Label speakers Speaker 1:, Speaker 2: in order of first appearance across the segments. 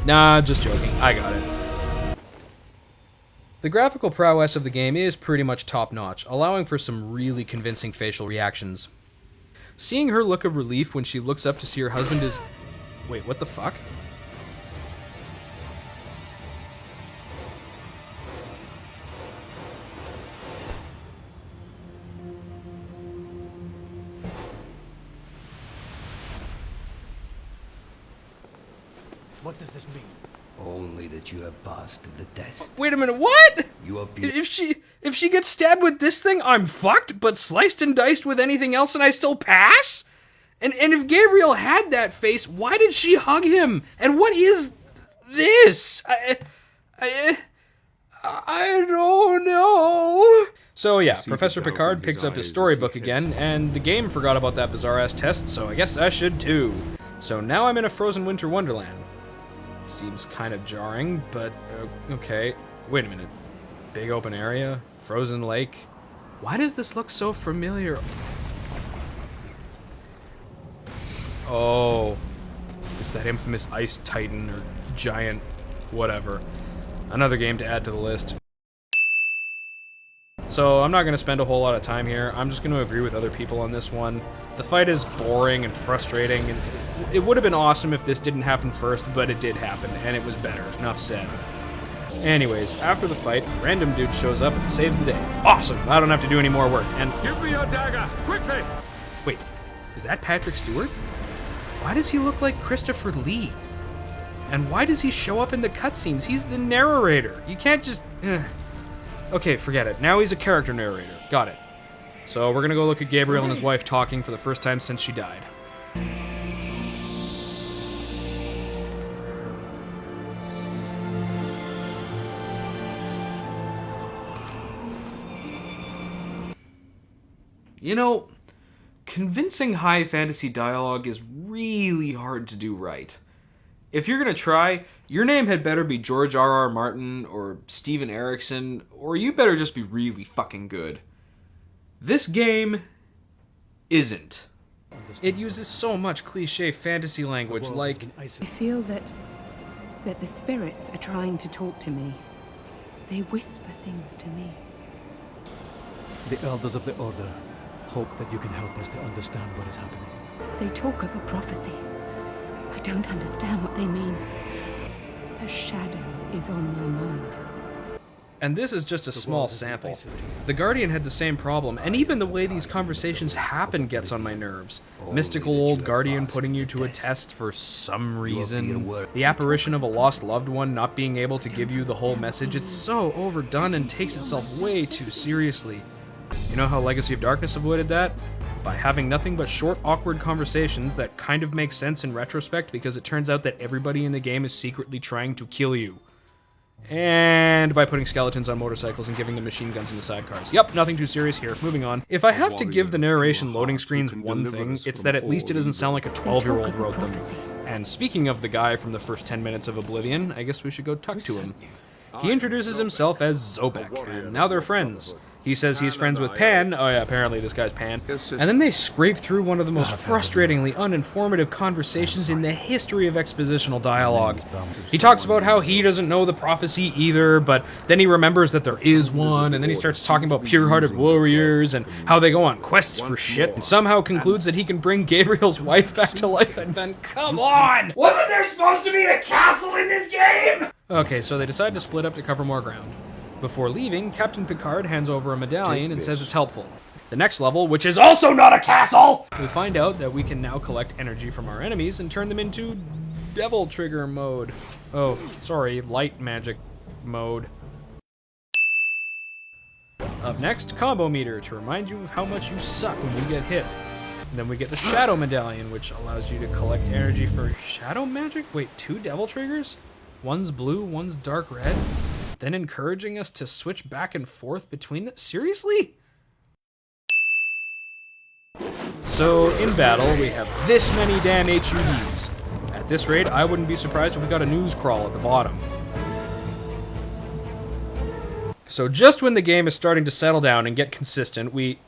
Speaker 1: Nah, just joking. I got it. The graphical prowess of the game is pretty much top-notch, allowing for some really convincing facial reactions. Seeing her look of relief when she looks up to see her husband is... Wait, what the fuck?
Speaker 2: What does this mean?
Speaker 3: Only that you have passed the test.
Speaker 1: Wait a minute, what?
Speaker 3: You appear.
Speaker 1: If she gets stabbed with this thing, I'm fucked, but sliced and diced with anything else and I still pass? And if Gabriel had that face, why did she hug him? And what is this? I don't know. So yeah, Professor Picard picks up his storybook again, and the game forgot about that bizarre-ass test, so I guess I should too. So now I'm in a frozen winter wonderland. Seems kind of jarring, but okay. Wait a minute. Big open area? Frozen lake? Why does this look so familiar? Oh. It's that infamous Ice Titan or Giant whatever. Another game to add to the list. So I'm not going to spend a whole lot of time here. I'm just going to agree with other people on this one. The fight is boring and frustrating, and it would have been awesome if this didn't happen first, but it did happen, and it was better. Enough said. Anyways, after the fight, a random dude shows up and saves the day. Awesome! I don't have to do any more work, and...
Speaker 2: Give me your dagger, quickly!
Speaker 1: Wait, is that Patrick Stewart? Why does he look like Christopher Lee? And why does he show up in the cutscenes? He's the narrator. You can't just... Okay, forget it. Now he's a character narrator. Got it. So we're gonna go look at Gabriel and his wife talking for the first time since she died. You know, convincing high fantasy dialogue is really hard to do right. If you're gonna try, your name had better be George R.R. Martin or Steven Erikson, or you better just be really fucking good. This game isn't. It uses so much cliché fantasy language, like...
Speaker 4: I feel that the spirits are trying to talk to me. They whisper things to me.
Speaker 2: The elders of the Order hope that you can help us to understand what is happening.
Speaker 4: They talk of a prophecy. I don't understand what they mean. A shadow is on my mind.
Speaker 1: And this is just a small sample. The Guardian had the same problem, and even the way these conversations happen gets on my nerves. Mystical old Guardian putting you to a test for some reason. The apparition of a lost loved one not being able to give you the whole message. It's so overdone and takes itself way too seriously. You know how Legacy of Darkness avoided that? By having nothing but short, awkward conversations that kind of make sense in retrospect because it turns out that everybody in the game is secretly trying to kill you. And by putting skeletons on motorcycles and giving them machine guns in the sidecars. Yep, nothing too serious here. Moving on. If I have to give the narration loading screens one thing, it's that at least it doesn't sound like a 12-year-old wrote them. And speaking of the guy from the first 10 minutes of Oblivion, I guess we should go talk to him. He introduces himself as Zobek, and now they're friends. He says he's friends with Pan. Oh yeah, apparently this guy's Pan. And then they scrape through one of the most frustratingly uninformative conversations in the history of expositional dialogue. He talks about how he doesn't know the prophecy either, but then he remembers that there is one, and then he starts talking about pure-hearted warriors and how they go on quests for shit, and somehow concludes that he can bring Gabriel's wife back to life, and then, come on! Wasn't there supposed to be a castle in this game?! Okay, so they decide to split up to cover more ground. Before leaving, Captain Picard hands over a medallion and says it's helpful. The next level, which is also not a castle, we find out that we can now collect energy from our enemies and turn them into Devil Trigger mode. Oh, sorry, light magic mode. Up next, Combo Meter, to remind you of how much you suck when you get hit. And then we get the Shadow Medallion, which allows you to collect energy for Shadow Magic? Wait, 2 Devil Triggers? One's blue, one's dark red? Then encouraging us to switch back and forth between them? Seriously? So, in battle, we have this many damn HUDs. At this rate, I wouldn't be surprised if we got a news crawl at the bottom. So just when the game is starting to settle down and get consistent, we...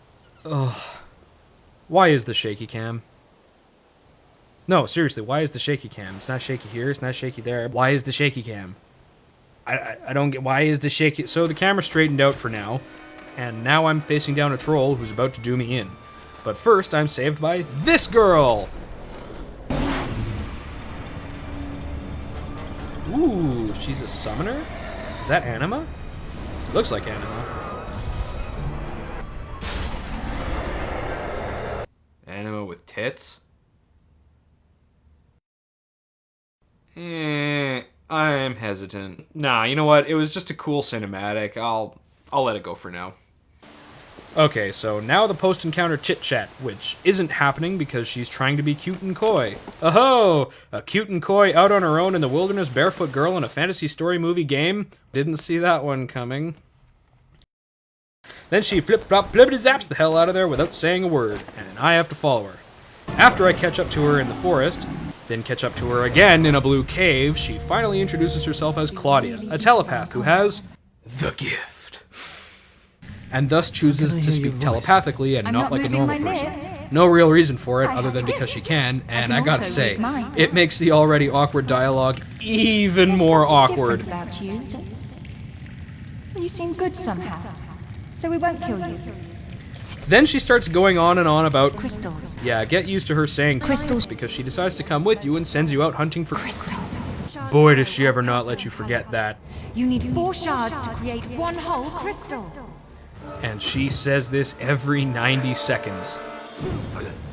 Speaker 1: Ugh. Why is the shaky cam? No, seriously, why is the shaky cam? It's not shaky here, it's not shaky there. Why is the shaky cam? I don't get, why is the shaky... So the camera straightened out for now, and now I'm facing down a troll who's about to do me in. But first, I'm saved by this girl! Ooh, she's a summoner? Is that Anima? Looks like Anima. Anima with tits? I'm hesitant. Nah, you know what? It was just a cool cinematic. I'll let it go for now. Okay, so now the post-encounter chit-chat, which isn't happening because she's trying to be cute and coy. Oh-ho! A cute and coy out on her own in the wilderness barefoot girl in a fantasy story movie game? Didn't see that one coming. Then she flip-flop flippity-zaps the hell out of there without saying a word, and I have to follow her. After I catch up to her in the forest, then catch up to her again in a blue cave, she finally introduces herself as Claudia, a telepath who has the gift. And thus chooses to speak telepathically and not like a normal person. No real reason for it other than because she can, and I gotta say, it makes the already awkward dialogue even more awkward.
Speaker 5: About you. You seem good somehow, so we won't kill you.
Speaker 1: Then she starts going on and on about
Speaker 5: Crystals.
Speaker 1: Yeah, get used to her saying
Speaker 5: Crystals
Speaker 1: because she decides to come with you and sends you out hunting for
Speaker 5: Crystals.
Speaker 1: Boy, does she ever not let you forget that.
Speaker 5: You need 4 shards to create one whole crystal.
Speaker 1: And she says this every 90 seconds.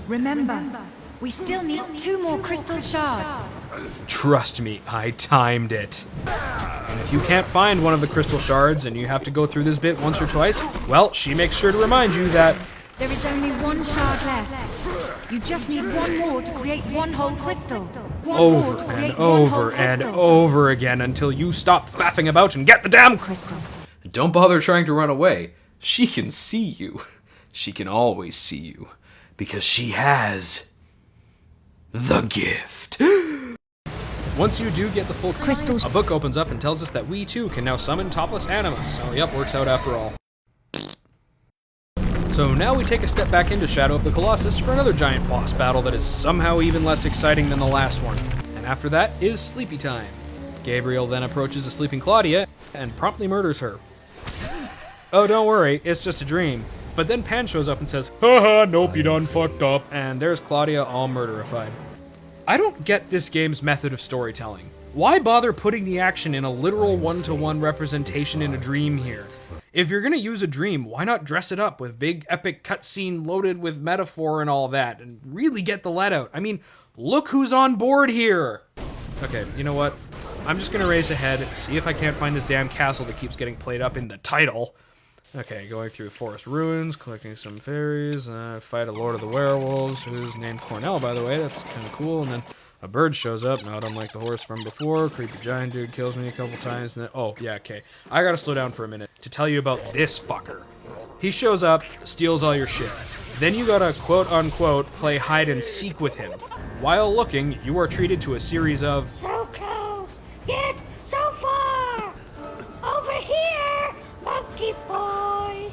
Speaker 5: Remember, we still need 2 more crystal shards.
Speaker 1: Trust me, I timed it. And if you can't find one of the crystal shards and you have to go through this bit once or twice, well, she makes sure to remind you that
Speaker 5: there is only 1 shard left. You just need 1 more to create one whole crystal.
Speaker 1: Over and over and over again until you stop faffing about and get the damn
Speaker 5: crystals.
Speaker 1: Don't bother trying to run away. She can see you. She can always see you. Because she has the gift. Once you do get the full crystals, a book opens up and tells us that we too can now summon topless Anima. So yep, works out after all. So now we take a step back into Shadow of the Colossus for another giant boss battle that is somehow even less exciting than the last one. And after that is sleepy time. Gabriel then approaches a sleeping Claudia and promptly murders her. Oh, don't worry, it's just a dream. But then Pan shows up and says, haha, nope, you done fucked up. And there's Claudia all murderified. I don't get this game's method of storytelling. Why bother putting the action in a literal one-to-one representation in a dream here? If you're gonna use a dream, why not dress it up with big epic cutscene loaded with metaphor and all that, and really get the let out? I mean, look who's on board here! Okay, you know what? I'm just gonna race ahead, see if I can't find this damn castle that keeps getting played up in the title. Okay, going through forest ruins, collecting some fairies, fight a lord of the werewolves, who's named Cornell, by the way, that's kind of cool, and then a bird shows up, not unlike the horse from before, creepy giant dude kills me a couple times, and then, oh, yeah, okay. I gotta slow down for a minute to tell you about this fucker. He shows up, steals all your shit. Then you gotta, quote-unquote, play hide-and-seek with him. While looking, you are treated to a series of
Speaker 6: so close, yet so far! Over here, monkey boy!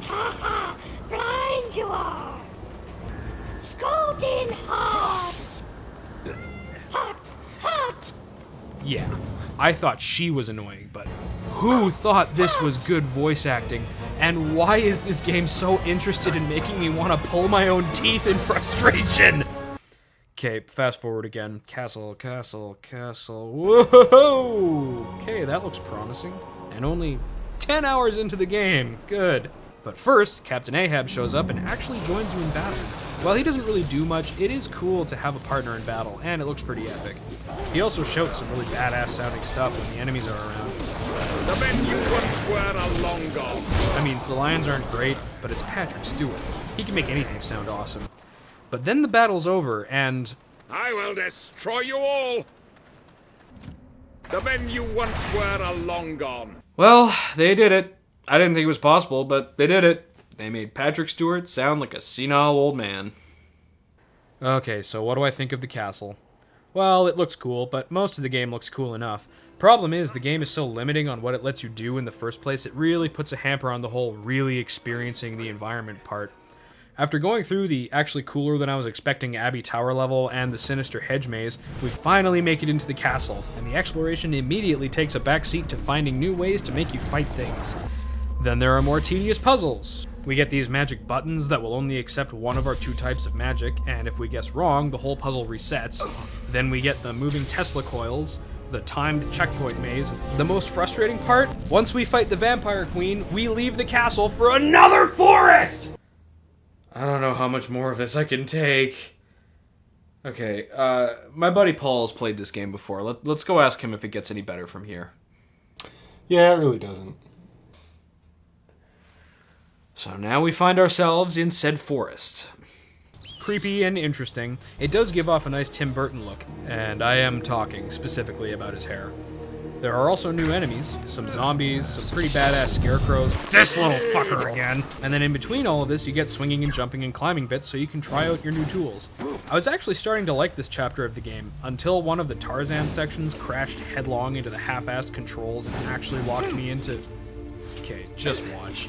Speaker 6: Ha ha! Blind you are! Scolding hard! Hot! Hot!
Speaker 1: Yeah, I thought she was annoying, but who thought this was good voice acting? And why is this game so interested in making me want to pull my own teeth in frustration? Okay, fast forward again. Castle, castle, castle. Whoa! Okay, that looks promising. And only 10 hours into the game. Good. But first, Captain Ahab shows up and actually joins you in battle. While he doesn't really do much, it is cool to have a partner in battle, and it looks pretty epic. He also shouts some really badass sounding stuff when the enemies are around.
Speaker 7: The men you once were are long gone.
Speaker 1: I mean, the lines aren't great, but it's Patrick Stewart. He can make anything sound awesome. But then the battle's over, and
Speaker 7: I will destroy you all. The men you once were are long gone.
Speaker 1: well, they did it. I didn't think it was possible, but they did it. They made Patrick Stewart sound like a senile old man. Okay, so what do I think of the castle? Well, it looks cool, but most of the game looks cool enough. Problem is, the game is so limiting on what it lets you do in the first place, it really puts a hamper on the whole really experiencing the environment part. After going through the actually cooler than I was expecting Abbey Tower level and the sinister hedge maze, we finally make it into the castle, and the exploration immediately takes a backseat to finding new ways to make you fight things. Then there are more tedious puzzles. We get these magic buttons that will only accept one of our 2 types of magic, and if we guess wrong, the whole puzzle resets. Then we get the moving Tesla coils, the timed checkpoint maze. The most frustrating part? Once we fight the Vampire Queen, we leave the castle for another forest! I don't know how much more of this I can take. Okay, my buddy Paul's played this game before. Let's go ask him if it gets any better from here.
Speaker 8: Yeah, it really doesn't.
Speaker 1: So now we find ourselves in said forest. Creepy and interesting. It does give off a nice Tim Burton look, and I am talking specifically about his hair. There are also new enemies, some zombies, some pretty badass scarecrows, this little fucker again, and then in between all of this you get swinging and jumping and climbing bits so you can try out your new tools. I was actually starting to like this chapter of the game, until one of the Tarzan sections crashed headlong into the half-assed controls and actually locked me into... Okay, just watch.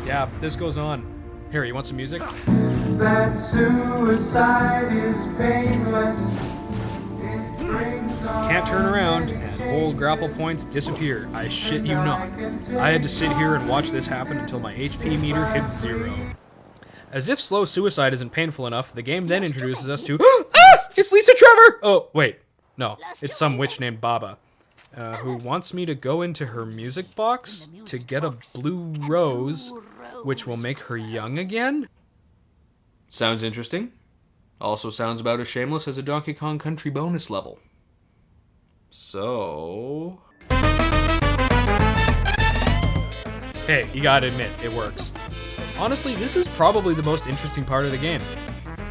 Speaker 1: Yeah, this goes on. Here, you want some music?
Speaker 9: That suicide is painless. It brings on
Speaker 1: Can't turn around, and old grapple points disappear. I shit you not. I had to sit here and watch this happen until my HP meter hit 0. As if slow suicide isn't painful enough, the game then introduces us to... Ah! It's Lisa Trevor! Oh, wait. No, it's some witch named Baba. Who wants me to go into her music box to get a blue rose, which will make her young again? Sounds interesting. Also sounds about as shameless as a Donkey Kong Country bonus level. So... Hey, you gotta admit, it works. Honestly, this is probably the most interesting part of the game.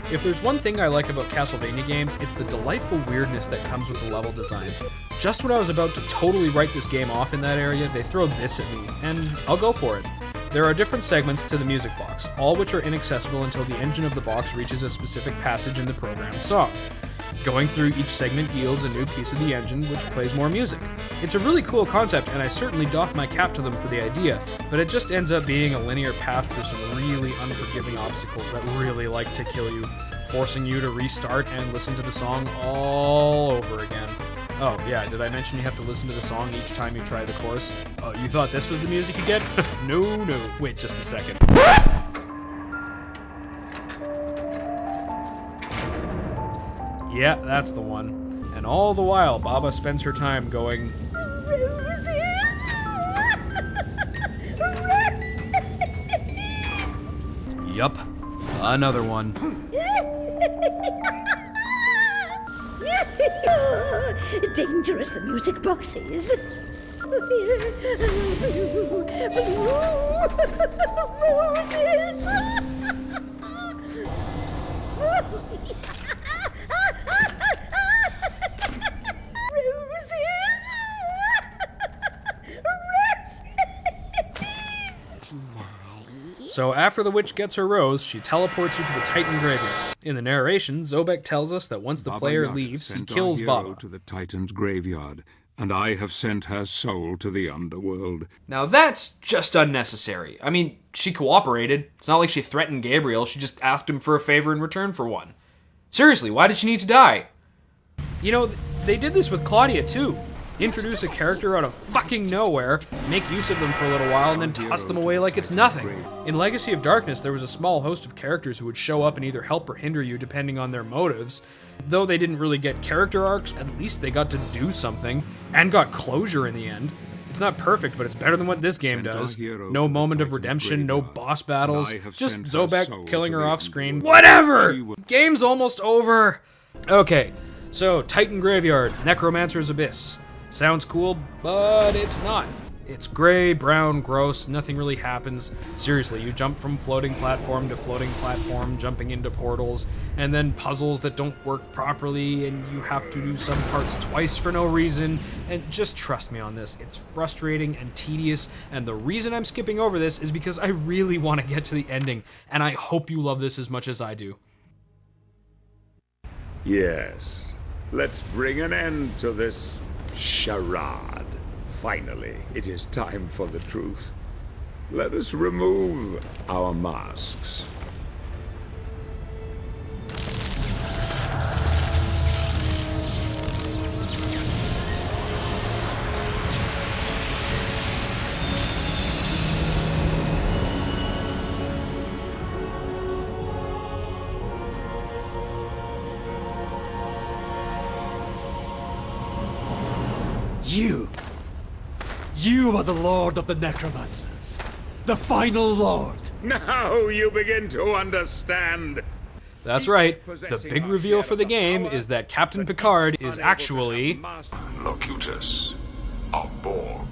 Speaker 1: If there's one thing I like about Castlevania games, it's the delightful weirdness that comes with the level designs. Just when I was about to totally write this game off in that area, they throw this at me, and I'll go for it. There are different segments to the music box, all which are inaccessible until the engine of the box reaches a specific passage in the programmed song. Going through each segment yields a new piece of the engine, which plays more music. It's a really cool concept, and I certainly doff my cap to them for the idea, but it just ends up being a linear path through some really unforgiving obstacles that really like to kill you, forcing you to restart and listen to the song all over again. Oh, yeah, did I mention you have to listen to the song each time you try the chorus? Oh, you thought this was the music you get? No. Wait just a second. Yeah, that's the one. And all the while, Baba spends her time going...
Speaker 6: Roses!
Speaker 1: Yup, another one.
Speaker 6: Dangerous, the music box is. Roses!
Speaker 1: So after the witch gets her rose, she teleports you to the Titan graveyard. In the narration, Zobek tells us that once the player leaves, he kills Baba.
Speaker 10: To the Titan's graveyard, and I have sent her soul to the underworld.
Speaker 1: Now that's just unnecessary. I mean, she cooperated. It's not like she threatened Gabriel, she just asked him for a favor in return for one. Seriously, why did she need to die? You know, they did this with Claudia too. Introduce a character out of fucking nowhere, make use of them for a little while, and then toss them away like it's nothing. In Legacy of Darkness, there was a small host of characters who would show up and either help or hinder you depending on their motives. Though they didn't really get character arcs, at least they got to do something, and got closure in the end. It's not perfect, but it's better than what this game does. No moment of redemption, no boss battles, just Zobek killing her off screen. Whatever! Game's almost over! Okay, so Titan Graveyard, Necromancer's Abyss. Sounds cool, but it's not. It's gray, brown, gross, nothing really happens. Seriously, you jump from floating platform to floating platform, jumping into portals, and then puzzles that don't work properly, and you have to do some parts twice for no reason, and just trust me on this, it's frustrating and tedious, and the reason I'm skipping over this is because I really want to get to the ending, and I hope you love this as much as I do.
Speaker 7: Yes, let's bring an end to this charade. Finally, it is time for the truth. Let us remove our masks.
Speaker 2: You are the Lord of the Necromancers. The final Lord.
Speaker 7: Now you begin to understand.
Speaker 1: That's right. The big reveal for the game is that Captain Picard is actually...
Speaker 10: Locutus, a Borg.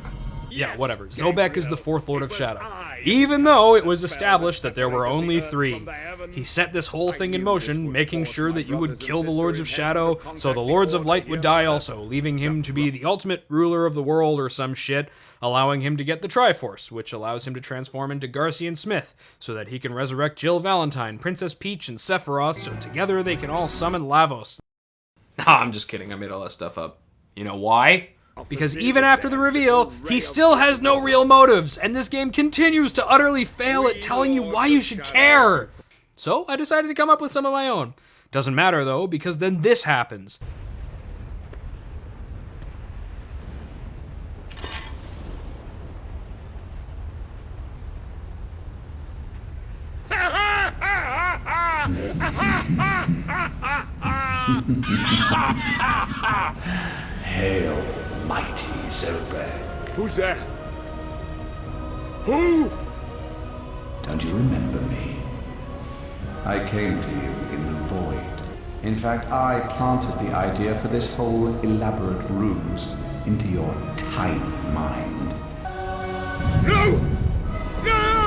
Speaker 1: Yeah, whatever. Zobek is the fourth Lord of Shadow. Even though it was established that there were only 3. He set this whole thing in motion, making sure that you would kill the Lords of Shadow, so the Lords of Light would die also, leaving him to be the ultimate ruler of the world or some shit, allowing him to get the Triforce, which allows him to transform into Garcian Smith, so that he can resurrect Jill Valentine, Princess Peach, and Sephiroth, so together they can all summon Lavos. Nah, I'm just kidding, I made all that stuff up. You know why? Because even after the reveal, he still has no real motives, and this game continues to utterly fail at telling you why you should care. So I decided to come up with some of my own. Doesn't matter though, because then this happens.
Speaker 3: Hail, mighty Zobek.
Speaker 7: Who's there? Who?
Speaker 3: Don't you remember me? I came to you in the void. In fact, I planted the idea for this whole elaborate ruse into your tiny mind.
Speaker 7: No! No!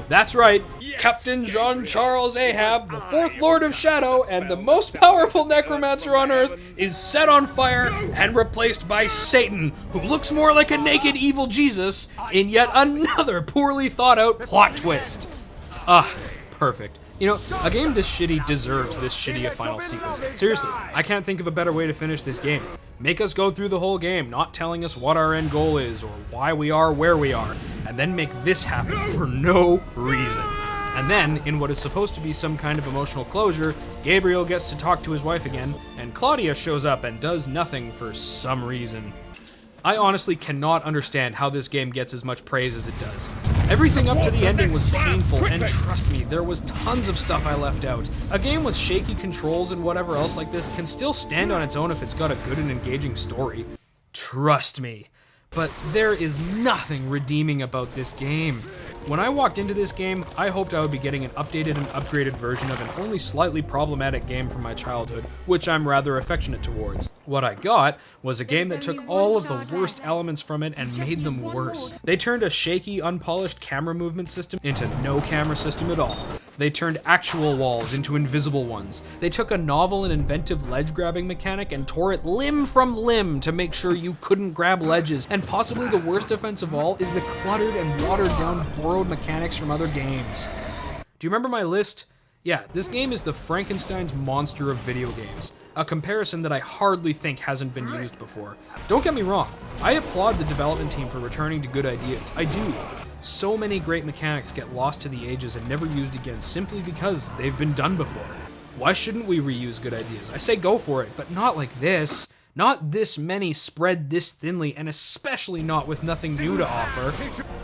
Speaker 1: That's right, Captain Jean-Charles Ahab, the fourth Lord of Shadow and the most powerful necromancer on Earth, is set on fire and replaced by Satan, who looks more like a naked evil Jesus, in yet another poorly thought out plot twist. Ah, perfect. You know, a game this shitty deserves this shitty a final sequence. Seriously, I can't think of a better way to finish this game. Make us go through the whole game, not telling us what our end goal is or why we are where we are, and then make this happen for no reason. And then, in what is supposed to be some kind of emotional closure, Gabriel gets to talk to his wife again, and Claudia shows up and does nothing for some reason. I honestly cannot understand how this game gets as much praise as it does. Everything up to the ending was painful, and trust me, there was tons of stuff I left out. A game with shaky controls and whatever else like this can still stand on its own if it's got a good and engaging story. Trust me. But there is nothing redeeming about this game. When I walked into this game, I hoped I would be getting an updated and upgraded version of an only slightly problematic game from my childhood, which I'm rather affectionate towards. What I got was a game that took all of the worst elements from it and made them worse. They turned a shaky, unpolished camera movement system into no camera system at all. They turned actual walls into invisible ones. They took a novel and inventive ledge-grabbing mechanic and tore it limb from limb to make sure you couldn't grab ledges. And possibly the worst offense of all is the cluttered and watered-down borrowed mechanics from other games. Do you remember my list? Yeah, this game is the Frankenstein's monster of video games. A comparison that I hardly think hasn't been used before. Don't get me wrong, I applaud the development team for returning to good ideas. I do. So many great mechanics get lost to the ages and never used again simply because they've been done before. Why shouldn't we reuse good ideas? I say go for it, but not like this. Not this many spread this thinly, and especially not with nothing new to offer.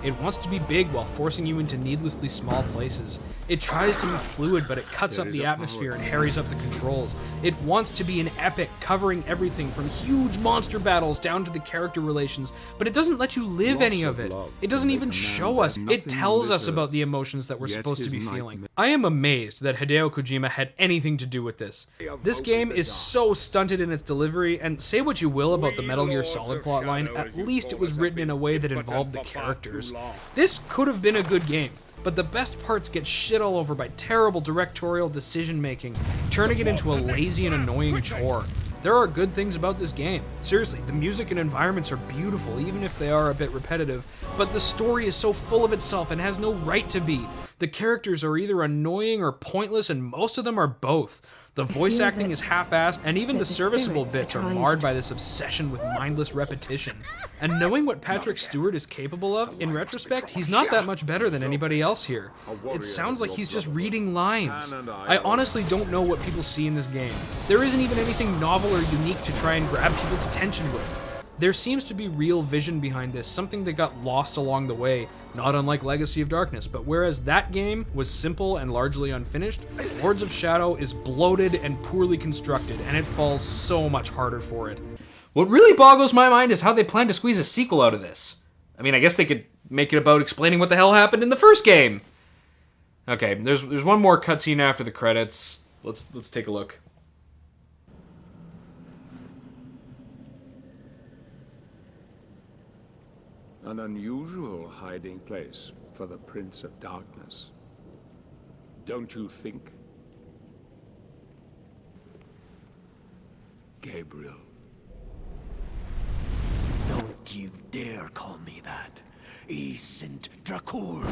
Speaker 1: It wants to be big while forcing you into needlessly small places. It tries to be fluid, but it cuts up the atmosphere and harries up the controls. It wants to be an epic, covering everything from huge monster battles down to the character relations, but it doesn't let you live any of it. It doesn't even show us. It tells us about the emotions that we're supposed to be feeling. I am amazed that Hideo Kojima had anything to do with this. This game is so stunted in its delivery, and say what you will about the Metal Gear Solid plotline, at least it was written in a way that involved the characters. This could have been a good game, but the best parts get shit all over by terrible directorial decision-making, turning it into a lazy and annoying chore. There are good things about this game. Seriously, the music and environments are beautiful, even if they are a bit repetitive, but the story is so full of itself and has no right to be. The characters are either annoying or pointless, and most of them are both. The voice acting is half-assed, and even the serviceable bits are marred by this obsession with mindless repetition. And knowing what Patrick Stewart is capable of, in retrospect, he's not that much better than anybody else here. It sounds like he's just reading lines. I honestly don't know what people see in this game. There isn't even anything novel or unique to try and grab people's attention with. There seems to be real vision behind this, something that got lost along the way, not unlike Legacy of Darkness, but whereas that game was simple and largely unfinished, Lords of Shadow is bloated and poorly constructed, and it falls so much harder for it. What really boggles my mind is how they plan to squeeze a sequel out of this. I mean, I guess they could make it about explaining what the hell happened in the first game. Okay, there's one more cutscene after the credits. Let's take a look.
Speaker 7: An unusual hiding place for the Prince of Darkness. Don't you think? Gabriel.
Speaker 11: Don't you dare call me that. Saint Dracul.